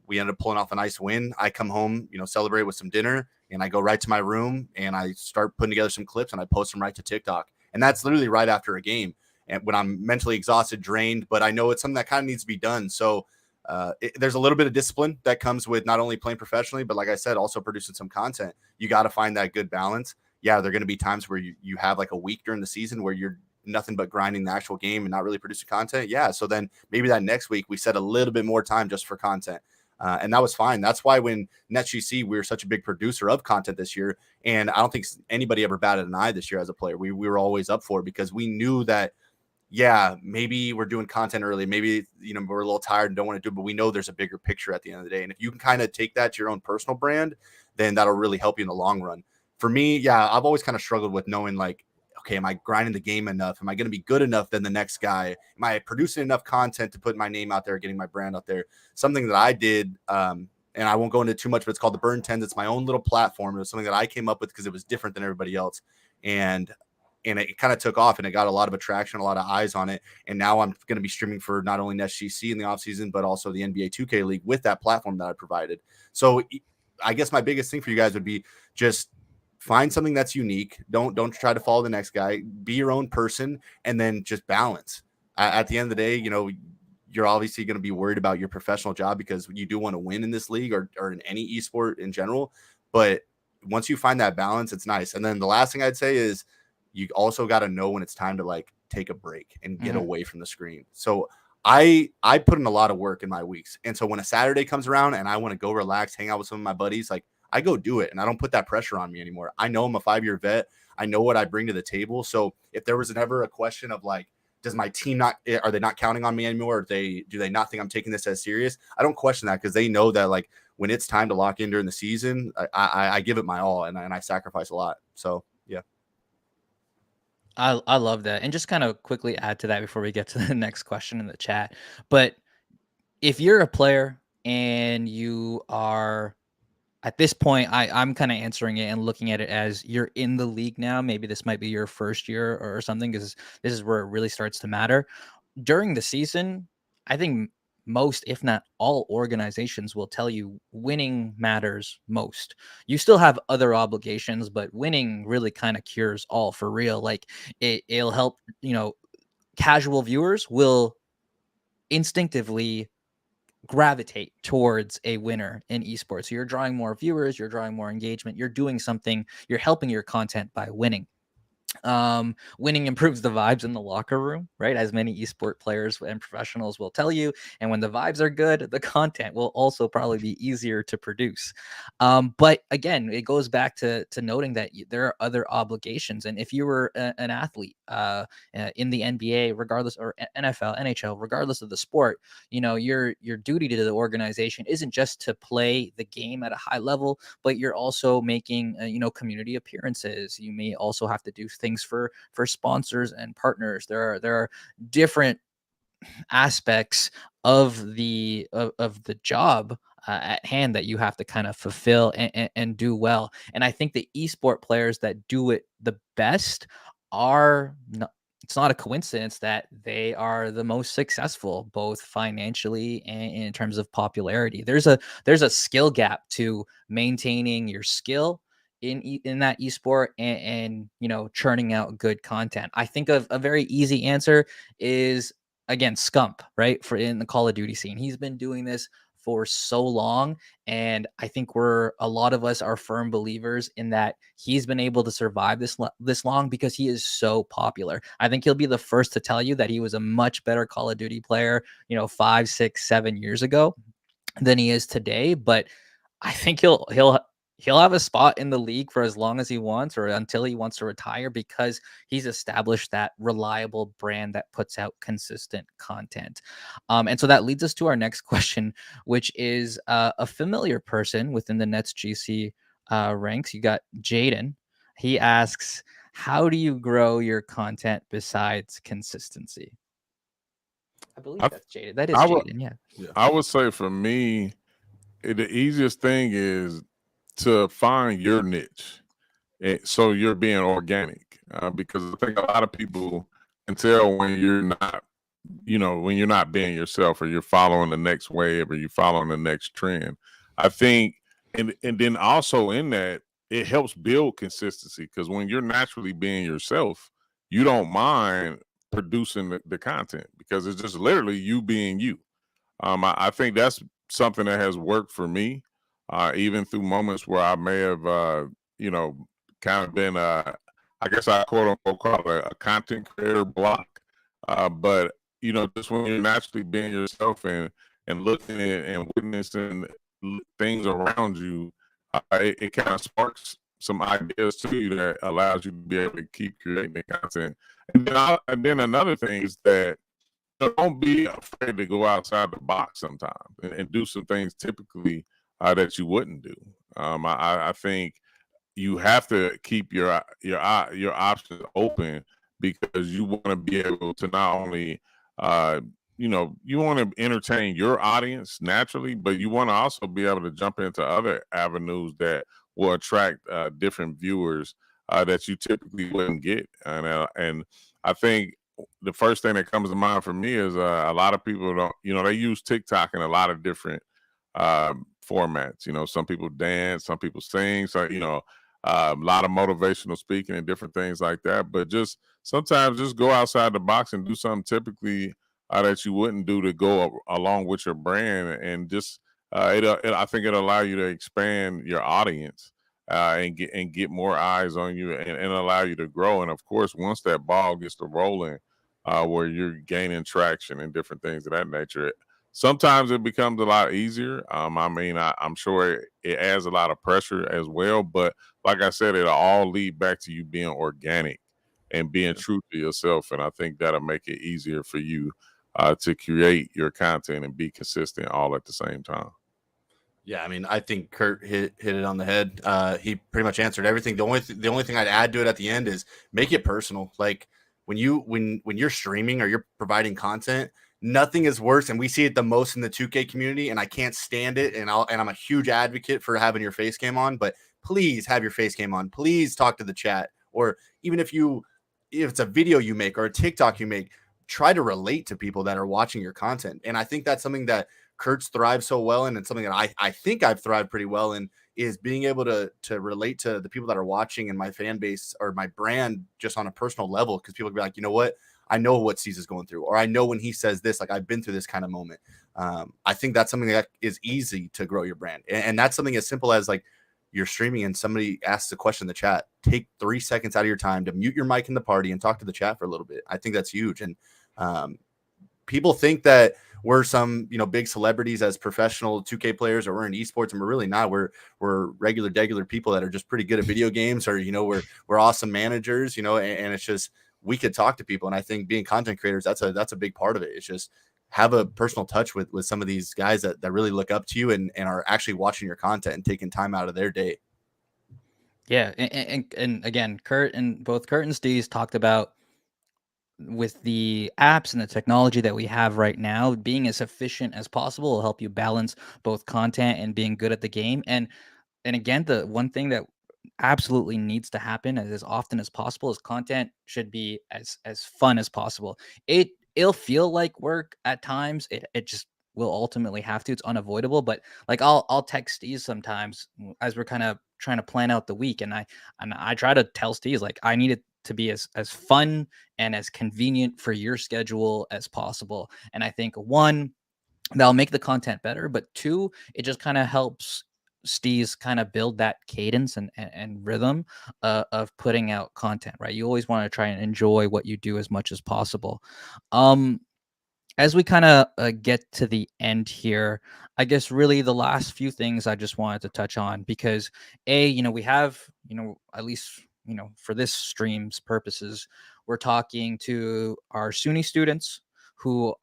We ended up pulling off a nice win. I come home, celebrate with some dinner, and I go right to my room and I start putting together some clips and I post them right to TikTok. And that's literally right after a game. And when I'm mentally exhausted, drained, but I know it's something that kind of needs to be done. So there's a little bit of discipline that comes with not only playing professionally, but like I said, also producing some content. You got to find that good balance. Yeah, there are going to be times where you have like a week during the season where you're nothing but grinding the actual game and not really producing content. Yeah, so then maybe that next week we set a little bit more time just for content. And that was fine. That's why when NetsGC, we were such a big producer of content this year. And I don't think anybody ever batted an eye this year as a player. We were always up for it because we knew that, yeah, maybe we're doing content early. Maybe, we're a little tired and don't want to do it, but we know there's a bigger picture at the end of the day. And if you can kind of take that to your own personal brand, then that'll really help you in the long run. For me, yeah, I've always kind of struggled with knowing like, okay, am I grinding the game enough? Am I going to be good enough than the next guy? Am I producing enough content to put my name out there, getting my brand out there? Something that I did, and I won't go into too much, but it's called the Burn 10s. It's my own little platform. It was something that I came up with because it was different than everybody else. And it kind of took off and it got a lot of attraction, a lot of eyes on it. And now I'm going to be streaming for not only NetsGC in the offseason, but also the NBA 2K League with that platform that I provided. So I guess my biggest thing for you guys would be just find something that's unique. Don't try to follow the next guy. Be your own person, and then just balance. At the end of the day, you're obviously going to be worried about your professional job because you do want to win in this league or in any esport in general. But once you find that balance, it's nice. And then the last thing I'd say is you also got to know when it's time to like take a break and get away from the screen. So I put in a lot of work in my weeks. And so when a Saturday comes around and I want to go relax, hang out with some of my buddies, like I go do it and I don't put that pressure on me anymore. I know I'm a 5-year vet. I know what I bring to the table. So if there was ever a question of like, does my team are they not counting on me anymore? Or do they not think I'm taking this as serious? I don't question that because they know that like when it's time to lock in during the season, I give it my all and I sacrifice a lot. So yeah. I love that. And just kind of quickly add to that before we get to the next question in the chat. But if you're a player and you are at this point, I'm kind of answering it and looking at it as you're in the league now. Maybe this might be your first year or something, because this is where it really starts to matter. During the season, I think most, if not all, organizations will tell you winning matters most. You still have other obligations, but winning really kind of cures all, for real. Like it'll help, casual viewers will instinctively gravitate towards a winner in esports. So you're drawing more viewers, you're drawing more engagement, you're doing something, you're helping your content by winning. Winning improves the vibes in the locker room, right? As many esport players and professionals will tell you. And when the vibes are good, the content will also probably be easier to produce. But again, it goes back to noting that there are other obligations. And if you were an athlete in the NBA, regardless, or NFL, NHL, regardless of the sport, your duty to the organization isn't just to play the game at a high level, but you're also making community appearances. You may also have to do things for sponsors and partners. There are different aspects of the job at hand that you have to kind of fulfill and do well. And I think the esport players that do it the best are not, it's not a coincidence that they are the most successful, both financially and in terms of popularity. There's a skill gap to maintaining your skill in that esport, and churning out good content. I think of a very easy answer is, again, Scump, right? For in the Call of Duty scene. He's been doing this for so long, and I think a lot of us are firm believers in that he's been able to survive this long because he is so popular. I think he'll be the first to tell you that he was a much better Call of Duty player, 5, 6, 7 years ago than he is today. But I think he'll have a spot in the league for as long as he wants, or until he wants to retire, because he's established that reliable brand that puts out consistent content. And so that leads us to our next question, which is a familiar person within the NetsGC ranks. You got Jaden. He asks, how do you grow your content besides consistency? I believe that's Jaden. That is Jaden, yeah. I would say for me, the easiest thing is to find your niche. So you're being organic, because I think a lot of people can tell when you're not, when you're not being yourself, or you're following the next wave, or you're following the next trend. I think, and then also in that, it helps build consistency, because when you're naturally being yourself, you don't mind producing the content, because it's just literally you being you. I think that's something that has worked for me, even through moments where I may have, kind of been, I guess I quote unquote call it a content creator block. But just when you're naturally being yourself and looking at and witnessing things around you, it kind of sparks some ideas to you that allows you to be able to keep creating the content. And then another thing is that, don't be afraid to go outside the box sometimes and do some things typically that you wouldn't do. I think you have to keep your options open, because you want to be able to not only you want to entertain your audience naturally, but you want to also be able to jump into other avenues that will attract different viewers that you typically wouldn't get. And I think the first thing that comes to mind for me is a lot of people don't, they use TikTok in a lot of different formats. Some people dance, some people sing, so a lot of motivational speaking and different things like that. But just sometimes just go outside the box and do something typically that you wouldn't do to go along with your brand, and just I think it'll allow you to expand your audience and get more eyes on you, and allow you to grow. And of course, once that ball gets to rolling, where you're gaining traction and different things of that nature, sometimes it becomes a lot easier. I'm sure it adds a lot of pressure as well, but like I said, it'll all lead back to you being organic and being true to yourself. And I think that'll make it easier for you to create your content and be consistent all at the same time. Yeah, I mean, I think Curt hit it on the head. He pretty much answered everything. The only thing I'd add to it at the end is make it personal. Like when you're streaming or you're providing content, nothing is worse, and we see it the most in the 2K community, and I can't stand it. And I'm a huge advocate for having your face cam on, but please have your face cam on. Please talk to the chat, or even if it's a video you make or a TikTok you make, try to relate to people that are watching your content. And I think that's something that Curt's thrived so well in, and something that I think I've thrived pretty well in, is being able to relate to the people that are watching and my fan base or my brand just on a personal level. Because people can be like, you know what? I know what Steez is going through, or I know when he says this, like I've been through this kind of moment. I think that's something that is easy to grow your brand. And that's something as simple as, like, you're streaming and somebody asks a question in the chat, take 3 seconds out of your time to mute your mic in the party and talk to the chat for a little bit. I think that's huge. And people think that we're some, big celebrities as professional 2K players, or we're in esports, and we're really not. We're regular people that are just pretty good at video games, or, we're awesome managers, and it's just, we could talk to people. And I think being content creators, that's a big part of it. It's just have a personal touch with some of these guys that really look up to you and are actually watching your content and taking time out of their day. Yeah. And again, both Curt and Steez talked about, with the apps and the technology that we have right now, being as efficient as possible will help you balance both content and being good at the game. And again, the one thing that absolutely needs to happen as often as possible is content should be as fun as possible. It'll feel like work at times. It just will ultimately have to. It's unavoidable. But like I'll text Steez sometimes as we're kind of trying to plan out the week, and I try to tell Steez like I need it to be as fun and as convenient for your schedule as possible. And I think one, that'll make the content better, but two, it just kind of helps Steez kind of build that cadence and rhythm of putting out content, right? You always want to try and enjoy what you do as much as possible. Um, as we kind of get to the end here, I guess really the last few things I just wanted to touch on because we have, at least, for this stream's purposes, we're talking to our SUNY students who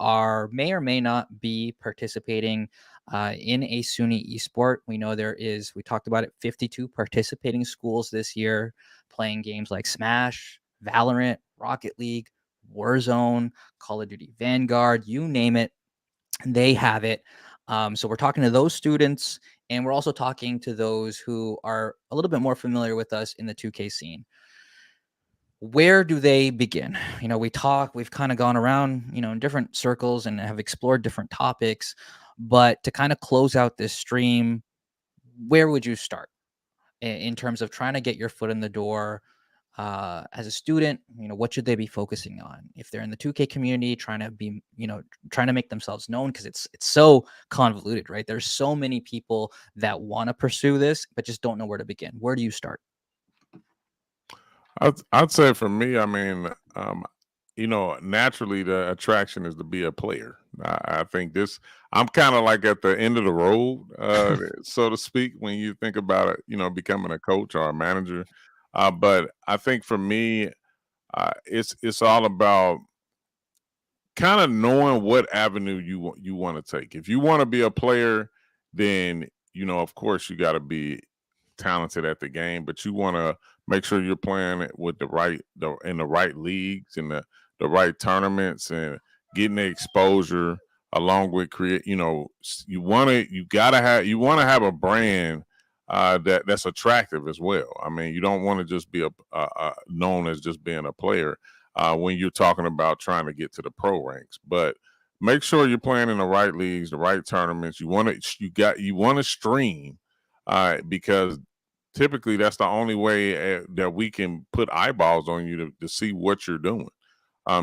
may or may not be participating in a SUNY esport. We know we talked about it, 52 participating schools this year playing games like Smash, Valorant, Rocket League, Warzone, Call of Duty Vanguard, you name it, they have it. So we're talking to those students, and we're also talking to those who are a little bit more familiar with us in the 2K scene. Where do they begin? We've kind of gone around, in different circles and have explored different topics, but to kind of close out this stream, where would you start in terms of trying to get your foot in the door? As a student, what should they be focusing on if they're in the 2K community, trying to make themselves known, because it's so convoluted, right? There's so many people that want to pursue this but just don't know where to begin. Where do you start? I'd say for me, I mean, naturally the attraction is to be a player. I think I'm kind of like at the end of the road, so to speak, when you think about it, becoming a coach or a manager. But I think for me, it's all about kind of knowing what avenue you want to take. If you want to be a player, then of course you got to be talented at the game, but you want to make sure you're playing it with in the right leagues and the right tournaments and getting the exposure along with you want to have a brand that's attractive as well. I mean, you don't want to just be known as just being a player when you're talking about trying to get to the pro ranks, but make sure you're playing in the right leagues, the right tournaments. You want to stream because typically that's the only way that we can put eyeballs on you to see what you're doing.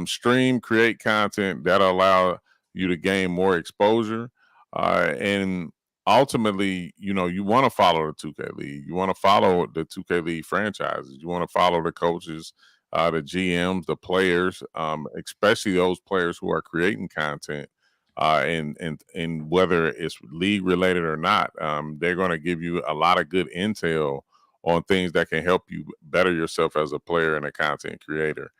Stream, create content that'll allow you to gain more exposure. And ultimately, you want to follow the 2K League. You want to follow the 2K League franchises. You want to follow the coaches, the GMs, the players, especially those players who are creating content. And whether it's league related or not, they're going to give you a lot of good intel on things that can help you better yourself as a player and a content creator.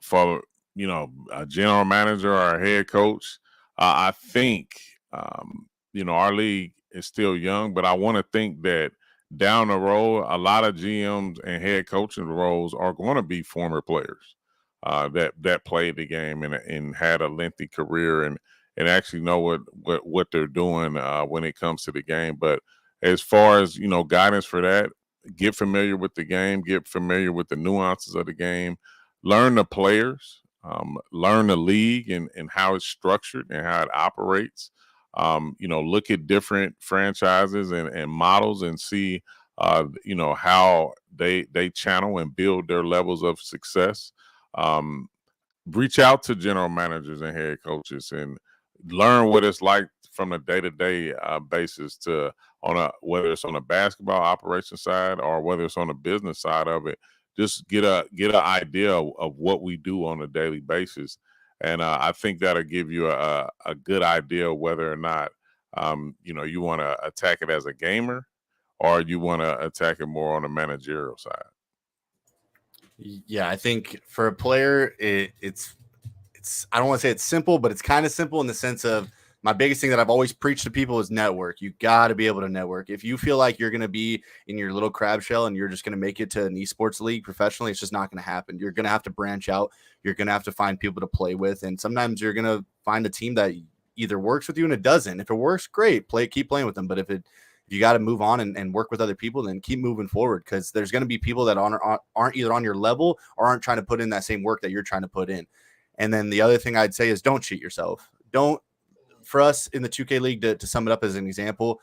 For a general manager or a head coach, I think our league is still young, but I want to think that down the road, a lot of GMs and head coaching roles are going to be former players that played the game and had a lengthy career and actually know what they're doing when it comes to the game. But as far as guidance for that, get familiar with the game, get familiar with the nuances of the game, learn the players, learn the league and how it's structured and how it operates. Look at different franchises and models and see how they channel and build their levels of success. Reach out to general managers and head coaches and learn what it's like from a day-to-day basis whether it's on a basketball operation side or whether it's on the business side of it. Just get an idea of what we do on a daily basis. And I think that'll give you a good idea of whether or not, you want to attack it as a gamer or you want to attack it more on the managerial side. Yeah, I think for a player, it's I don't want to say it's simple, but it's kind of simple in the sense of my biggest thing that I've always preached to people is network. You got to be able to network. If you feel like you're going to be in your little crab shell and you're just going to make it to an esports league professionally, it's just not going to happen. You're going to have to branch out. You're going to have to find people to play with. And sometimes you're going to find a team that either works with you and it doesn't. If it works, great, keep playing with them. But if if you got to move on and work with other people, then keep moving forward, because there's going to be people that aren't either on your level or aren't trying to put in that same work that you're trying to put in. And then the other thing I'd say is don't cheat yourself. For us in the 2K League, to sum it up as an example,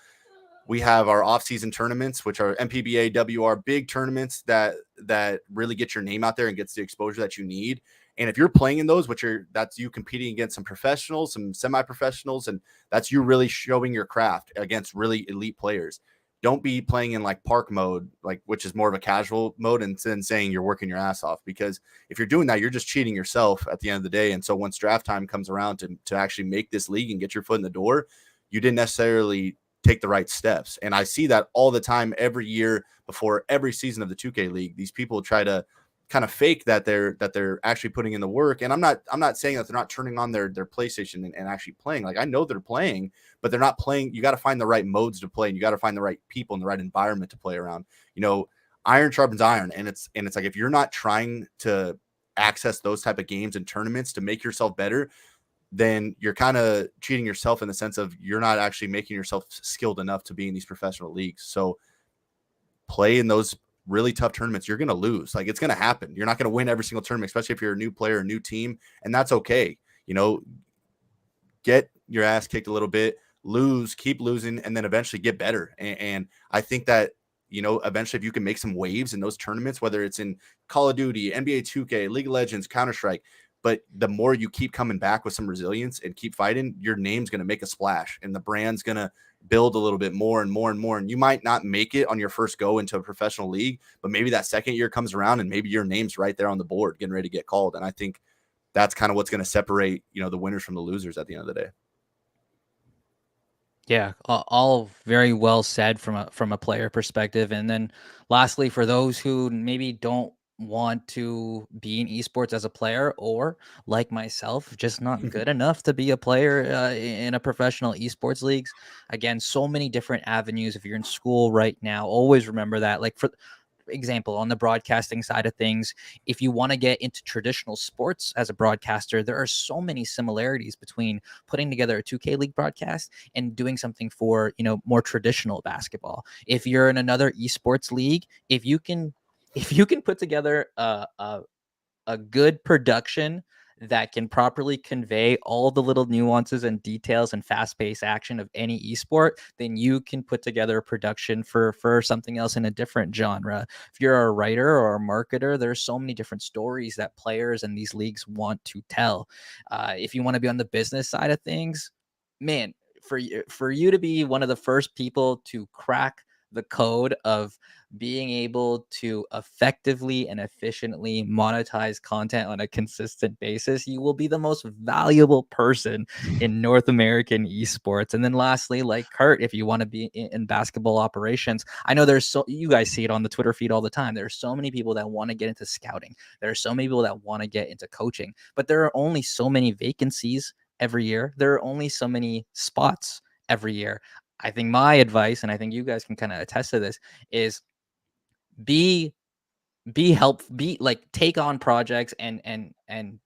we have our off-season tournaments, which are MPBA, WR, big tournaments that really get your name out there and gets the exposure that you need. And if you're playing in those, that's you competing against some professionals, some semi-professionals, and that's you really showing your craft against really elite players. Don't be playing in like park mode, which is more of a casual mode, and then saying you're working your ass off, because if you're doing that, you're just cheating yourself at the end of the day. And so once draft time comes around to actually make this league and get your foot in the door, you didn't necessarily take the right steps. And I see that all the time, every year before every season of the 2K League. These people try to kind of fake that they're actually putting in the work. And I'm not saying that they're not turning on their PlayStation and actually playing. Like, I know they're playing, but they're not playing. You got to find the right modes to play, and you got to find the right people and the right environment to play around. Iron sharpens iron. And it's like, if you're not trying to access those type of games and tournaments to make yourself better, then you're kind of cheating yourself, in the sense of you're not actually making yourself skilled enough to be in these professional leagues. So play in those really tough tournaments. You're going to lose. Like, it's going to happen. You're not going to win every single tournament, especially if you're a new player, a new team, and that's okay. Get your ass kicked a little bit, lose, keep losing, and then eventually get better. And I think that, eventually if you can make some waves in those tournaments, whether it's in Call of Duty, NBA 2K, League of Legends, Counter-Strike, but the more you keep coming back with some resilience and keep fighting, your name's going to make a splash, and the brand's going to build a little bit more and more and more. And you might not make it on your first go into a professional league, but maybe that second year comes around and maybe your name's right there on the board getting ready to get called. And I think that's kind of what's going to separate, the winners from the losers at the end of the day. Yeah, all very well said from a player perspective. And then lastly, for those who maybe don't want to be in esports as a player, or like myself, just not good enough to be a player in a professional esports leagues, again, so many different avenues. If you're in school right now, always remember that, like, for example, on the broadcasting side of things, if you want to get into traditional sports as a broadcaster, there are so many similarities between putting together a 2K League broadcast and doing something for, more traditional basketball. If you're in another esports league, if you can put together a good production that can properly convey all the little nuances and details and fast-paced action of any esport, then you can put together a production for something else in a different genre. If you're a writer or a marketer, there's so many different stories that players in these leagues want to tell. If you want to be on the business side of things, man, for you to be one of the first people to crack the code of being able to effectively and efficiently monetize content on a consistent basis, you will be the most valuable person in North American esports. And then lastly, like Curt, if you want to be in basketball operations, I know you guys see it on the Twitter feed all the time. There are so many people that want to get into scouting. There are so many people that want to get into coaching, but there are only so many vacancies every year. There are only so many spots every year. I think my advice, and I think you guys can kind of attest to this, is take on projects and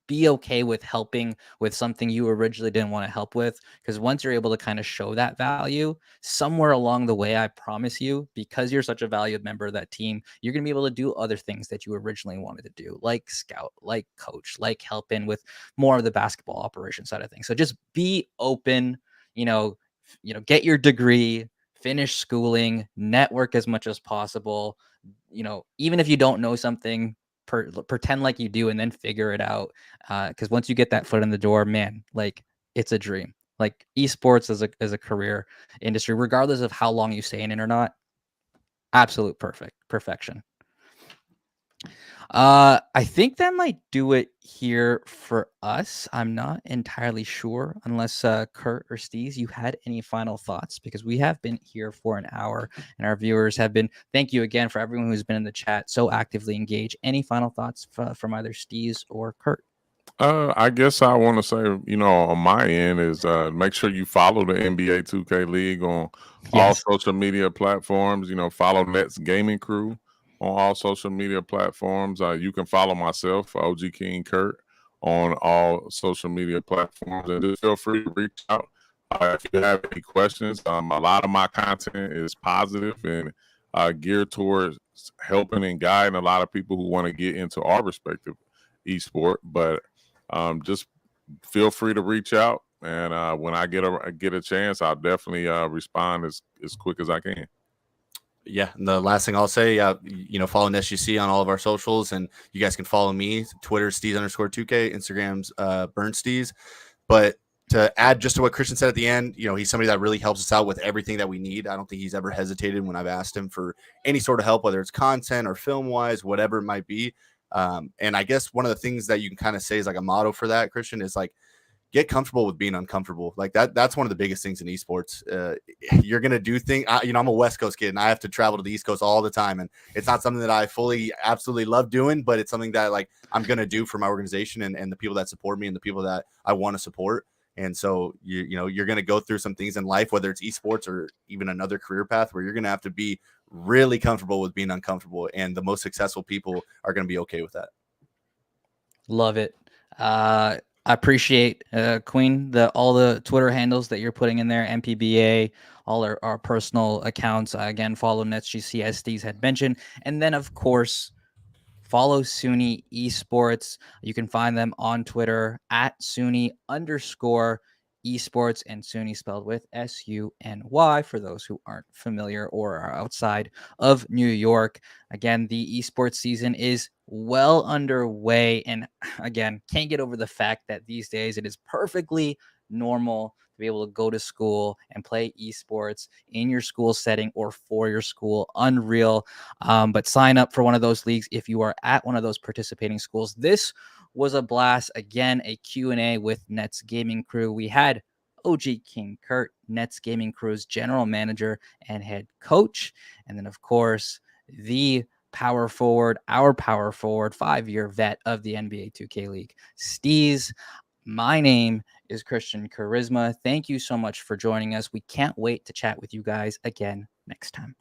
be okay with helping with something you originally didn't want to help with. Because once you're able to kind of show that value, somewhere along the way, I promise you, because you're such a valued member of that team, you're going to be able to do other things that you originally wanted to do, like scout, like coach, like help in with more of the basketball operation side of things. So just be open, get your degree, finish schooling, network as much as possible. Even if you don't know something, pretend like you do, and then figure it out. Because once you get that foot in the door, man, like, it's a dream. Like, esports as a career industry, regardless of how long you stay in it or not, absolute perfection. I think that might do it here for us. I'm not entirely sure, unless Curt or Steez, you had any final thoughts, because we have been here for an hour and our viewers have been. Thank you again for everyone who's been in the chat, so actively engaged. Any final thoughts from either Steez or Curt? I guess I want to say, on my end is make sure you follow the NBA 2K League on all social media platforms. Follow Nets Gaming Crew on all social media platforms. You can follow myself, OG King Curt, on all social media platforms, and just feel free to reach out. If you have any questions, a lot of my content is positive and geared towards helping and guiding a lot of people who want to get into our respective esport. But just feel free to reach out, and when I get a chance, I'll definitely respond as quick as I can. Yeah, and the last thing I'll say, follow NetsGC on all of our socials, and you guys can follow me, Twitter, Steez_2K, Instagram's Steez. But to add just to what Kristian said at the end, he's somebody that really helps us out with everything that we need. I don't think he's ever hesitated when I've asked him for any sort of help, whether it's content or film-wise, whatever it might be. And I guess one of the things that you can kind of say is like a motto for that, Kristian, is like, get comfortable with being uncomfortable. Like that's one of the biggest things in esports. You're going to do things, I'm a West Coast kid and I have to travel to the East Coast all the time. And it's not something that I fully absolutely love doing, but it's something that like I'm going to do for my organization and the people that support me and the people that I want to support. And so, you're going to go through some things in life, whether it's esports or even another career path, where you're going to have to be really comfortable with being uncomfortable. And the most successful people are going to be okay with that. Love it. I appreciate Queen, all the Twitter handles that you're putting in there, MPBA, all our personal accounts. Again, follow NetsGC as Steez had mentioned. And then, of course, follow SUNY Esports. You can find them on Twitter at SUNY_esports, and SUNY spelled with SUNY for those who aren't familiar or are outside of New York. Again, the esports season is well underway. And again, can't get over the fact that these days it is perfectly normal to be able to go to school and play esports in your school setting or for your school. Unreal. But sign up for one of those leagues if you are at one of those participating schools. This was a blast. Again, a Q&A with Nets Gaming Crew. We had OG King Curt, Nets Gaming Crew's general manager and head coach. And then, of course, our power forward, 5-year vet of the NBA 2K League, Steez. My name is Kristian Cuaresma. Thank you so much for joining us. We can't wait to chat with you guys again next time.